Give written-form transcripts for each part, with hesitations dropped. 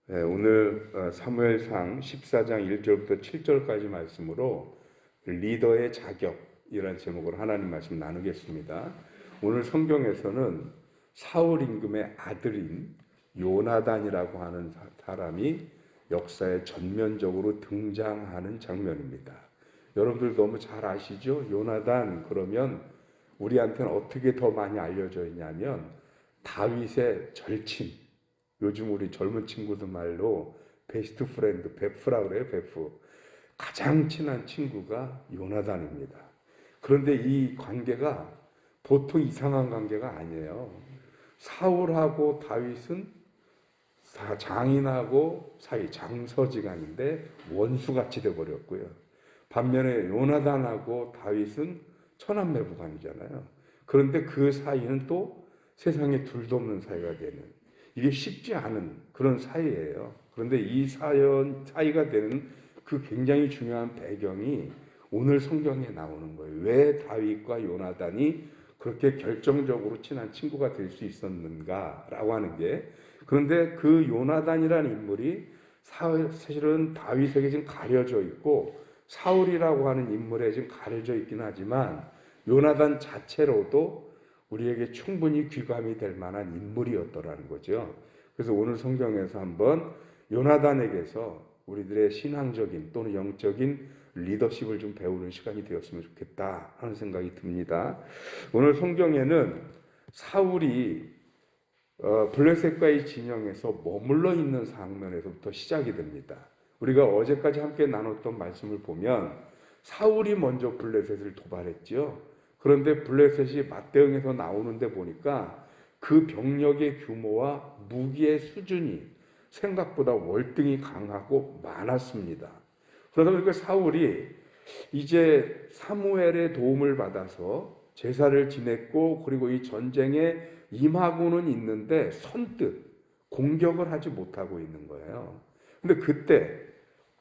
네, 오늘 사무엘상 14장 1절부터 7절까지 말씀으로 리더의 자격이라는 제목으로 하나님 말씀 나누겠습니다. 오늘 성경에서는 사울 임금의 아들인 요나단이라고 하는 사람이 역사에 전면적으로 등장하는 장면입니다. 여러분들 너무 잘 아시죠? 요나단 그러면 우리한테는 어떻게 더 많이 알려져 있냐면 다윗의 절친, 요즘 우리 젊은 친구들 말로 베스트 프렌드, 베프라 그래요. 베프. 가장 친한 친구가 요나단입니다. 그런데 이 관계가 보통 이상한 관계가 아니에요. 사울하고 다윗은 장인하고 사이 장서지간인데 원수같이 돼버렸고요. 반면에 요나단하고 다윗은 처남매부간이잖아요. 그런데 그 사이는 또 세상에 둘도 없는 사이가 되는, 이게 쉽지 않은 그런 사이예요. 그런데 이 사이가 되는 그 굉장히 중요한 배경이 오늘 성경에 나오는 거예요. 왜 다윗과 요나단이 그렇게 결정적으로 친한 친구가 될 수 있었는가라고 하는 게, 그런데 그 요나단이라는 인물이 사실은 다윗에게 지금 가려져 있고 사울이라고 하는 인물에 지금 가려져 있긴 하지만 요나단 자체로도 우리에게 충분히 귀감이 될 만한 인물이었더라는 거죠. 그래서 오늘 성경에서 한번 요나단에게서 우리들의 신앙적인 또는 영적인 리더십을 좀 배우는 시간이 되었으면 좋겠다 하는 생각이 듭니다. 오늘 성경에는 사울이 블레셋과의 진영에서 머물러 있는 장면에서부터 시작이 됩니다. 우리가 어제까지 함께 나눴던 말씀을 보면 사울이 먼저 블레셋을 도발했지요. 그런데 블레셋이 맞대응해서 나오는데 보니까 그 병력의 규모와 무기의 수준이 생각보다 월등히 강하고 많았습니다. 그러다 보니까 사울이 이제 사무엘의 도움을 받아서 제사를 지냈고 그리고 이 전쟁에 임하고는 있는데 선뜻 공격을 하지 못하고 있는 거예요. 근데 그때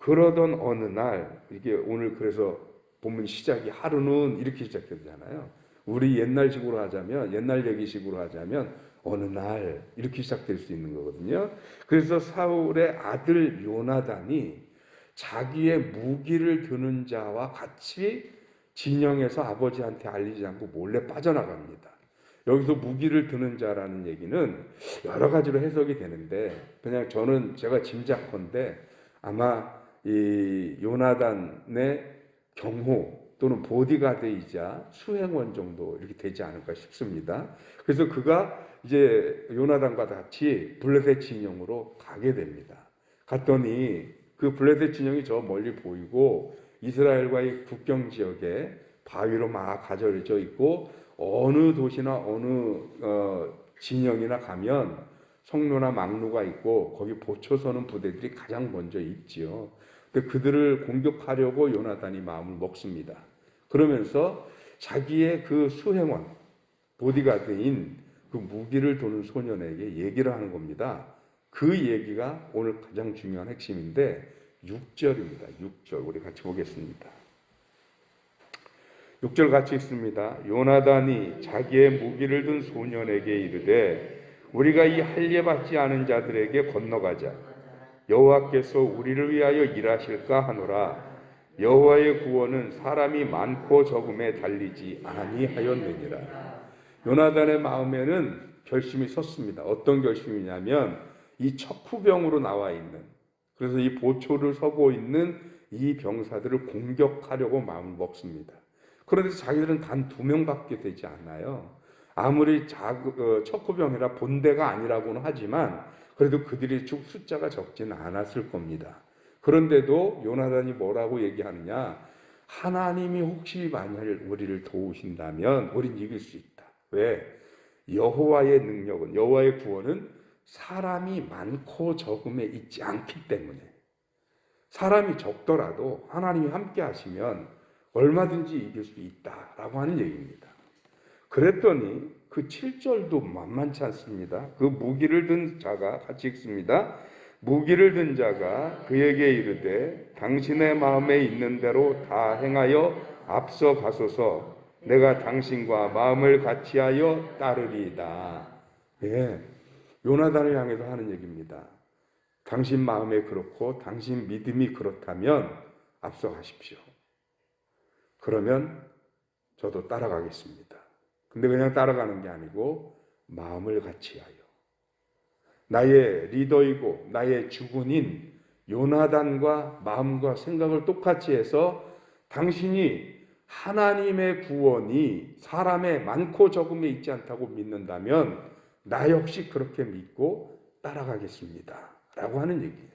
그러던 어느 날, 이게 오늘 그래서 본문 시작이 하루는 이렇게 시작되잖아요. 우리 옛날식으로 하자면, 옛날 얘기식으로 하자면 어느 날 이렇게 시작될 수 있는 거거든요. 그래서 사울의 아들 요나단이 자기의 무기를 드는 자와 같이 진영에서 아버지한테 알리지 않고 몰래 빠져나갑니다. 여기서 무기를 드는 자라는 얘기는 여러 가지로 해석이 되는데, 그냥 제가 짐작컨대 아마 이 요나단의 경호 또는 보디가드이자 수행원 정도 이렇게 되지 않을까 싶습니다. 그래서 그가 이제 요나단과 같이 블레셋 진영으로 가게 됩니다. 갔더니 그 블레셋 진영이 저 멀리 보이고 이스라엘과의 국경 지역에 바위로 막 가져져 있고 어느 도시나 어느 진영이나 가면 성로나 막루가 있고 거기 보초 서는 부대들이 가장 먼저 있지요. 그들을 공격하려고 요나단이 마음을 먹습니다. 그러면서 자기의 그 수행원, 보디가드인 그 무기를 도는 소년에게 얘기를 하는 겁니다. 그 얘기가 오늘 가장 중요한 핵심인데 6절입니다. 6절 우리 같이 보겠습니다. 6절 같이 읽습니다. 요나단이 자기의 무기를 든 소년에게 이르되 우리가 이 할례 받지 않은 자들에게 건너가자. 여호와께서 우리를 위하여 일하실까 하노라. 여호와의 구원은 사람이 많고 적음에 달리지 아니하였느니라. 요나단의 마음에는 결심이 섰습니다. 어떤 결심이냐면 이 척후병으로 나와 있는, 그래서 이 보초를 서고 있는 이 병사들을 공격하려고 마음을 먹습니다. 그런데 자기들은 단 2명밖에 되지 않아요. 아무리 척후병이라 본대가 아니라고는 하지만 그래도 그들이 숫자가 적지는 않았을 겁니다. 그런데도 요나단이 뭐라고 얘기하느냐? 하나님이 혹시 만약 우리를 도우신다면 우린 이길 수 있다. 왜? 여호와의 능력은, 여호와의 구원은 사람이 많고 적음에 있지 않기 때문에, 사람이 적더라도 하나님이 함께 하시면 얼마든지 이길 수 있다라고 하는 얘기입니다. 그랬더니 그 7절도 만만치 않습니다. 그 무기를 든 자가 같이 읽습니다. 무기를 든 자가 그에게 이르되 당신의 마음에 있는 대로 다 행하여 앞서 가소서. 내가 당신과 마음을 같이하여 따르리이다. 예, 요나단을 향해서 하는 얘기입니다. 당신 마음에 그렇고 당신 믿음이 그렇다면 앞서가십시오. 그러면 저도 따라가겠습니다. 근데 그냥 따라가는 게 아니고 마음을 같이하여 나의 리더이고 나의 주군인 요나단과 마음과 생각을 똑같이 해서 당신이 하나님의 구원이 사람의 많고 적음에 있지 않다고 믿는다면 나 역시 그렇게 믿고 따라가겠습니다. 라고 하는 얘기예요.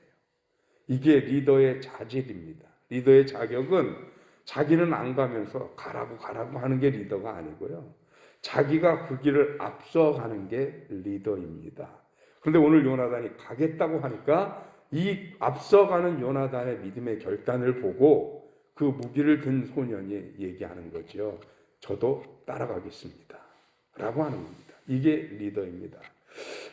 이게 리더의 자질입니다. 리더의 자격은 자기는 안 가면서 가라고 하는 게 리더가 아니고요. 자기가 그 길을 앞서가는 게 리더입니다. 그런데 오늘 요나단이 가겠다고 하니까 이 앞서가는 요나단의 믿음의 결단을 보고 그 무기를 든 소년이 얘기하는 거죠. 저도 따라가겠습니다. 라고 하는 겁니다. 이게 리더입니다.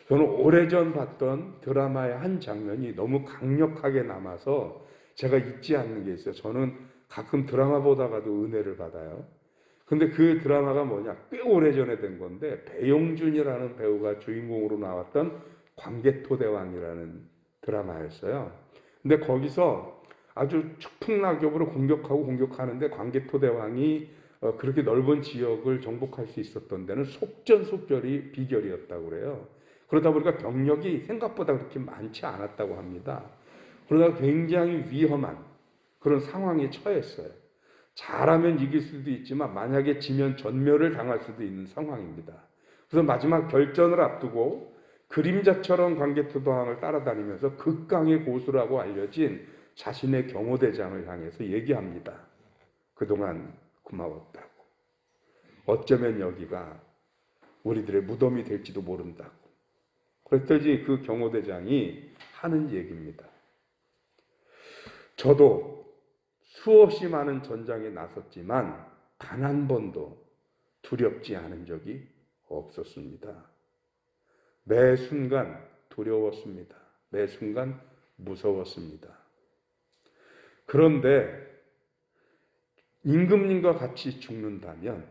저는 오래전 봤던 드라마의 한 장면이 너무 강력하게 남아서 제가 잊지 않는 게 있어요. 저는 가끔 드라마 보다가도 은혜를 받아요. 근데 그 드라마가 뭐냐? 꽤 오래전에 된 건데 배용준이라는 배우가 주인공으로 나왔던 광개토대왕이라는 드라마였어요. 근데 거기서 아주 축풍낙엽으로 공격하는데 광개토대왕이 그렇게 넓은 지역을 정복할 수 있었던 데는 속전속결이 비결이었다고 그래요. 그러다 보니까 병력이 생각보다 그렇게 많지 않았다고 합니다. 그러다 굉장히 위험한 그런 상황에 처했어요. 잘하면 이길 수도 있지만 만약에 지면 전멸을 당할 수도 있는 상황입니다. 그래서 마지막 결전을 앞두고 그림자처럼 광개토대왕을 따라다니면서 극강의 고수라고 알려진 자신의 경호대장을 향해서 얘기합니다. 그동안 고마웠다고. 어쩌면 여기가 우리들의 무덤이 될지도 모른다고. 그랬더니 그 경호대장이 하는 얘기입니다. 저도 수없이 많은 전장에 나섰지만 단 한 번도 두렵지 않은 적이 없었습니다. 매 순간 두려웠습니다. 매 순간 무서웠습니다. 그런데 임금님과 같이 죽는다면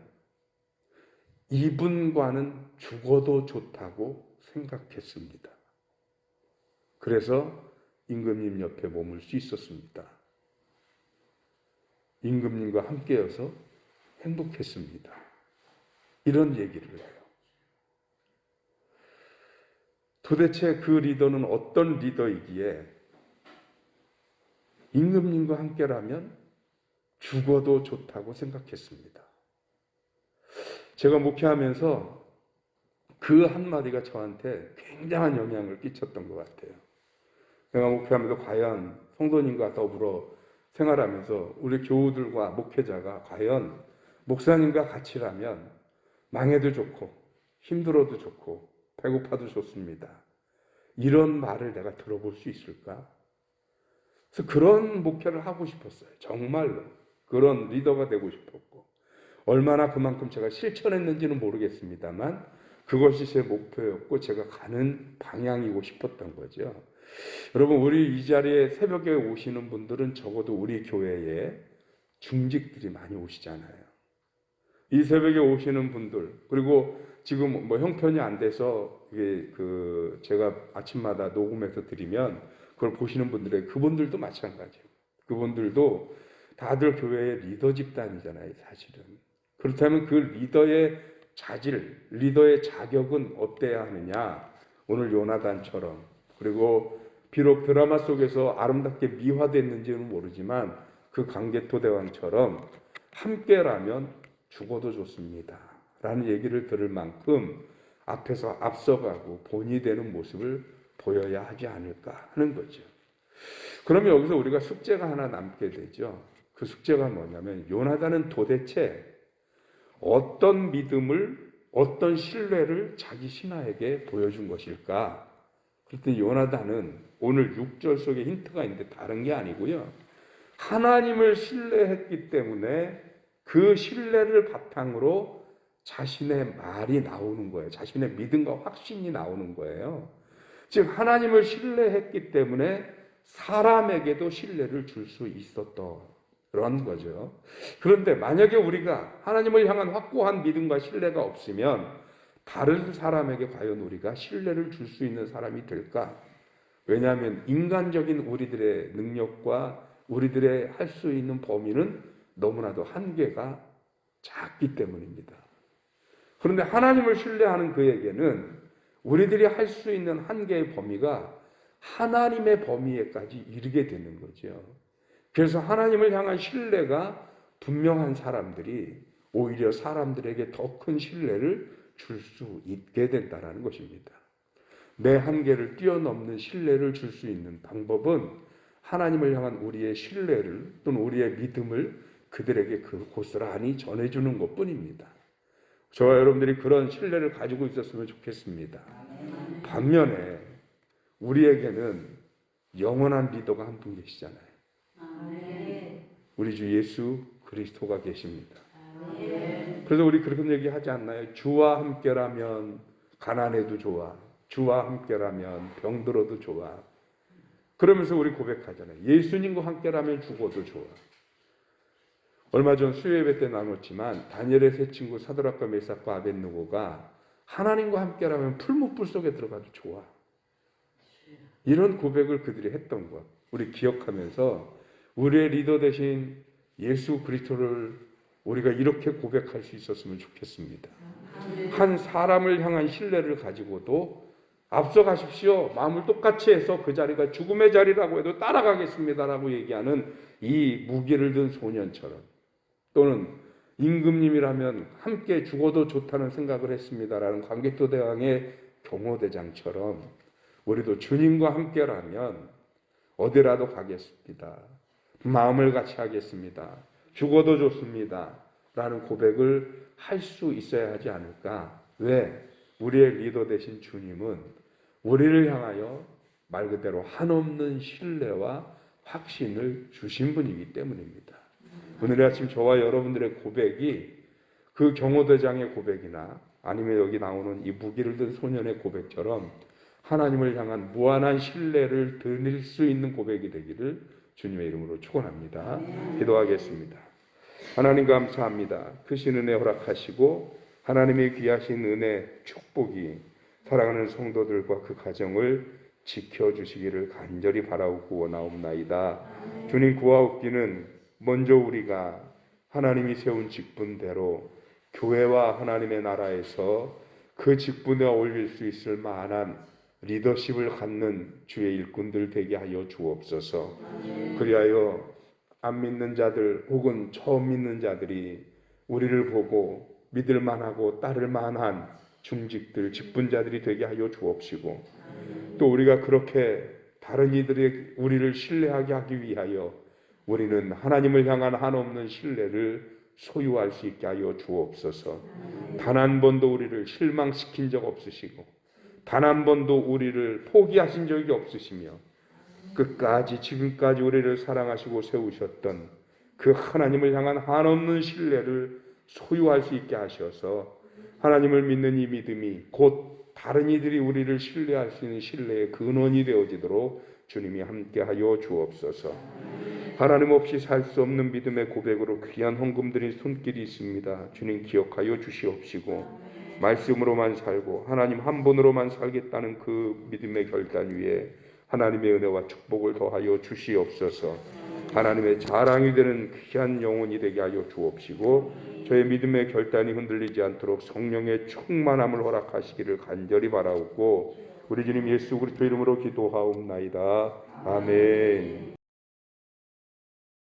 이분과는 죽어도 좋다고 생각했습니다. 그래서 임금님 옆에 머물 수 있었습니다. 임금님과 함께여서 행복했습니다. 이런 얘기를 해요. 도대체 그 리더는 어떤 리더이기에 임금님과 함께라면 죽어도 좋다고 생각했습니다. 제가 목회하면서 그 한마디가 저한테 굉장한 영향을 끼쳤던 것 같아요. 제가 목회하면서 과연 성도님과 더불어 생활하면서 우리 교우들과 목회자가 과연 목사님과 같이라면 망해도 좋고 힘들어도 좋고 배고파도 좋습니다. 이런 말을 내가 들어볼 수 있을까? 그래서 그런 목회를 하고 싶었어요. 정말로 그런 리더가 되고 싶었고 얼마나 그만큼 제가 실천했는지는 모르겠습니다만 그것이 제 목표였고 제가 가는 방향이고 싶었던 거죠. 여러분 우리 이 자리에 새벽에 오시는 분들은 적어도 우리 교회에 중직들이 많이 오시잖아요. 이 새벽에 오시는 분들 그리고 지금 뭐 형편이 안 돼서 이게 제가 아침마다 녹음해서 드리면 그걸 보시는 분들의 그분들도 마찬가지예요. 그분들도 다들 교회의 리더 집단이잖아요, 사실은. 그렇다면 그 리더의 자질, 리더의 자격은 어때야 하느냐? 오늘 요나단처럼 그리고 비록 드라마 속에서 아름답게 미화됐는지는 모르지만 그 광개토대왕처럼 함께라면 죽어도 좋습니다. 라는 얘기를 들을 만큼 앞에서 앞서가고 본이 되는 모습을 보여야 하지 않을까 하는 거죠. 그러면 여기서 우리가 숙제가 하나 남게 되죠. 그 숙제가 뭐냐면 요나단은 도대체 어떤 믿음을 어떤 신뢰를 자기 신하에게 보여준 것일까? 그랬더니 요나단은 오늘 6절 속에 힌트가 있는데 다른 게 아니고요. 하나님을 신뢰했기 때문에 그 신뢰를 바탕으로 자신의 말이 나오는 거예요. 자신의 믿음과 확신이 나오는 거예요. 즉 하나님을 신뢰했기 때문에 사람에게도 신뢰를 줄 수 있었던 그런 거죠. 그런데 만약에 우리가 하나님을 향한 확고한 믿음과 신뢰가 없으면 다른 사람에게 과연 우리가 신뢰를 줄 수 있는 사람이 될까? 왜냐하면 인간적인 우리들의 능력과 우리들의 할 수 있는 범위는 너무나도 한계가 작기 때문입니다. 그런데 하나님을 신뢰하는 그에게는 우리들이 할 수 있는 한계의 범위가 하나님의 범위에까지 이르게 되는 거죠. 그래서 하나님을 향한 신뢰가 분명한 사람들이 오히려 사람들에게 더 큰 신뢰를 줄 수 있게 된다는 것입니다. 내 한계를 뛰어넘는 신뢰를 줄 수 있는 방법은 하나님을 향한 우리의 신뢰를 또는 우리의 믿음을 그들에게 그 고스란히 전해주는 것뿐입니다. 저와 여러분들이 그런 신뢰를 가지고 있었으면 좋겠습니다. 반면에 우리에게는 영원한 리더가 한 분 계시잖아요. 우리 주 예수 그리스도가 계십니다. 그래서 우리 그런 얘기 하지 않나요? 주와 함께라면 가난해도 좋아. 주와 함께라면 병들어도 좋아. 그러면서 우리 고백하잖아요. 예수님과 함께라면 죽어도 좋아. 얼마 전 수요예배 때 나눴지만 다니엘의 세 친구 사드락과 메삭과 아벳느고가 하나님과 함께라면 풀무불 속에 들어가도 좋아. 이런 고백을 그들이 했던 것 우리 기억하면서 우리의 리더 되신 예수 그리스도를 우리가 이렇게 고백할 수 있었으면 좋겠습니다. 한 사람을 향한 신뢰를 가지고도 앞서가십시오. 마음을 똑같이 해서 그 자리가 죽음의 자리라고 해도 따라가겠습니다라고 얘기하는 이 무기를 든 소년처럼, 또는 임금님이라면 함께 죽어도 좋다는 생각을 했습니다라는 광개토대왕의 경호대장처럼 우리도 주님과 함께라면 어디라도 가겠습니다. 마음을 같이 하겠습니다. 죽어도 좋습니다. 라는 고백을 할 수 있어야 하지 않을까? 왜? 우리의 리더 되신 주님은 우리를 향하여 말 그대로 한없는 신뢰와 확신을 주신 분이기 때문입니다. 오늘 아침 저와 여러분들의 고백이 그 경호대장의 고백이나 아니면 여기 나오는 이 무기를 든 소년의 고백처럼 하나님을 향한 무한한 신뢰를 드릴 수 있는 고백이 되기를 주님의 이름으로 축원합니다. 기도하겠습니다. 하나님 감사합니다. 크신 은혜 허락하시고 하나님의 귀하신 은혜 축복이 사랑하는 성도들과 그 가정을 지켜주시기를 간절히 바라고 원하옵나이다. 주님 구하옵기는 먼저 우리가 하나님이 세운 직분대로 교회와 하나님의 나라에서 그 직분에 어울릴 수 있을 만한 리더십을 갖는 주의 일꾼들 되게 하여 주옵소서. 그리하여 안 믿는 자들 혹은 처음 믿는 자들이 우리를 보고 믿을 만하고 따를 만한 중직들, 직분자들이 되게 하여 주옵시고, 또 우리가 그렇게 다른 이들의 우리를 신뢰하게 하기 위하여 우리는 하나님을 향한 한없는 신뢰를 소유할 수 있게 하여 주옵소서. 단 한 번도 우리를 실망시킨 적 없으시고 단 한 번도 우리를 포기하신 적이 없으시며 끝까지 지금까지 우리를 사랑하시고 세우셨던 그 하나님을 향한 한없는 신뢰를 소유할 수 있게 하셔서 하나님을 믿는 이 믿음이 곧 다른 이들이 우리를 신뢰할 수 있는 신뢰의 근원이 되어지도록 주님이 함께하여 주옵소서. 하나님 없이 살 수 없는 믿음의 고백으로 귀한 헌금 드린 손길이 있습니다. 주님 기억하여 주시옵시고 말씀으로만 살고 하나님 한 분으로만 살겠다는 그 믿음의 결단 위에 하나님의 은혜와 축복을 더하여 주시옵소서. 하나님의 자랑이 되는 귀한 영혼이 되게 하여 주옵시고 저의 믿음의 결단이 흔들리지 않도록 성령의 충만함을 허락하시기를 간절히 바라옵고 우리 주님 예수 그리스도 이름으로 기도하옵나이다. 아멘.